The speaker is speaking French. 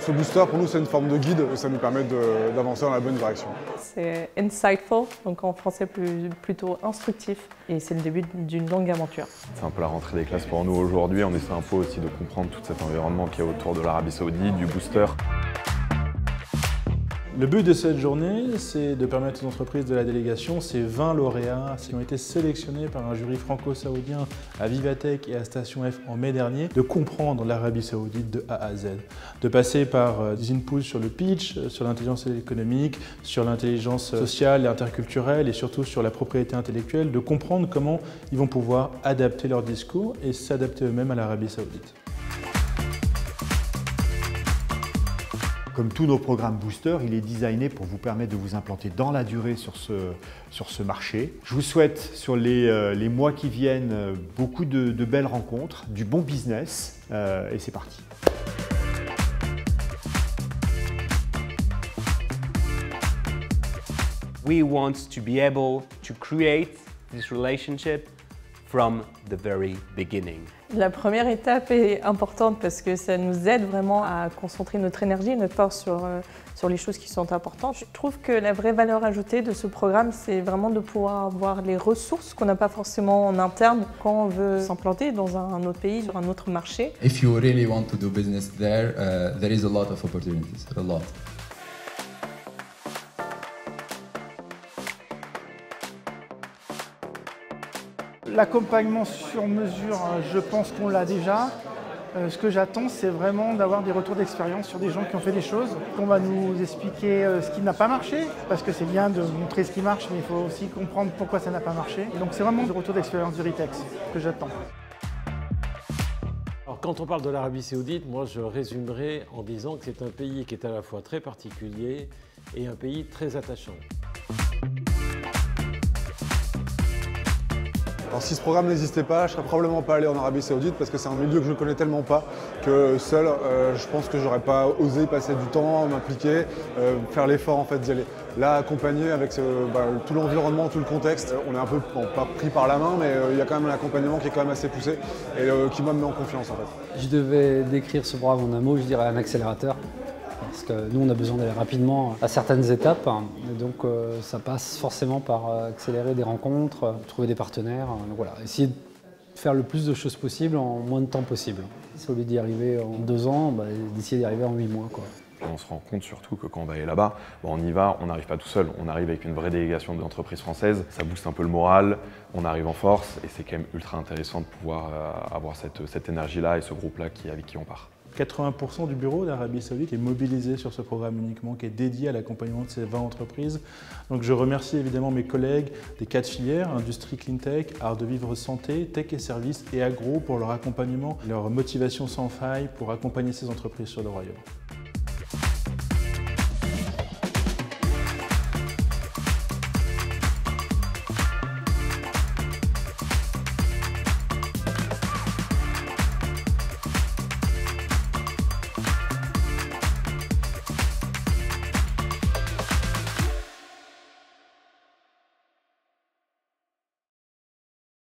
Ce booster, pour nous, c'est une forme de guide et ça nous permet d'avancer dans la bonne direction. C'est insightful, donc en français plutôt instructif, et c'est le début d'une longue aventure. C'est un peu la rentrée des classes pour nous aujourd'hui. On essaie un peu aussi de comprendre tout cet environnement qui est autour de l'Arabie Saoudite, du booster. Le but de cette journée, c'est de permettre aux entreprises de la délégation, ces 20 lauréats qui ont été sélectionnés par un jury franco-saoudien à Vivatech et à Station F en mai dernier, de comprendre l'Arabie Saoudite de A à Z. De passer par des inputs sur le pitch, sur l'intelligence économique, sur l'intelligence sociale et interculturelle et surtout sur la propriété intellectuelle, de comprendre comment ils vont pouvoir adapter leur discours et s'adapter eux-mêmes à l'Arabie Saoudite. Comme tous nos programmes Booster, il est designé pour vous permettre de vous implanter dans la durée sur ce marché. Je vous souhaite sur les mois qui viennent beaucoup de belles rencontres, du bon business et c'est parti. We want to be able to create this relationship from the very beginning. La première étape est importante parce que ça nous aide vraiment à concentrer notre énergie et notre force sur les choses qui sont importantes. Je trouve que la vraie valeur ajoutée de ce programme, c'est vraiment de pouvoir avoir les ressources qu'on n'a pas forcément en interne quand on veut s'implanter dans un autre pays, sur un autre marché. If you really want to do business there, there is a lot of opportunities, a lot. L'accompagnement sur mesure, je pense qu'on l'a déjà. Ce que j'attends, c'est vraiment d'avoir des retours d'expérience sur des gens qui ont fait des choses, qu'on va nous expliquer ce qui n'a pas marché, parce que c'est bien de montrer ce qui marche, mais il faut aussi comprendre pourquoi ça n'a pas marché. Donc c'est vraiment le retour d'expérience du Ritex que j'attends. Alors, quand on parle de l'Arabie Saoudite, moi je résumerai en disant que c'est un pays qui est à la fois très particulier et un pays très attachant. Alors si ce programme n'existait pas, je serais probablement pas allé en Arabie Saoudite parce que c'est un milieu que je ne connais tellement pas que seul, je pense que j'aurais pas osé y passer du temps, m'impliquer, faire l'effort en fait d'y aller. Là, accompagné avec tout l'environnement, tout le contexte, on est un peu, bon, pas pris par la main, mais il y a quand même un accompagnement qui est quand même assez poussé et qui moi me met en confiance en fait. Je devais décrire ce programme en un mot, je dirais un accélérateur. Parce que nous, on a besoin d'aller rapidement à certaines étapes, et donc ça passe forcément par accélérer des rencontres, trouver des partenaires. Donc voilà, essayer de faire le plus de choses possibles en moins de temps possible. Si au lieu d'y arriver en 2 ans, d'essayer d'y arriver en 8 mois, quoi. On se rend compte surtout que quand on va aller là-bas, on y va, on n'arrive pas tout seul, on arrive avec une vraie délégation d'entreprises françaises, ça booste un peu le moral, on arrive en force et c'est quand même ultra intéressant de pouvoir avoir cette énergie-là et ce groupe-là avec qui on part. 80% du bureau d'Arabie Saoudite est mobilisé sur ce programme uniquement, qui est dédié à l'accompagnement de ces 20 entreprises. Donc je remercie évidemment mes collègues des 4 filières, industrie cleantech, art de vivre santé, tech et services et agro pour leur accompagnement, leur motivation sans faille pour accompagner ces entreprises sur le royaume.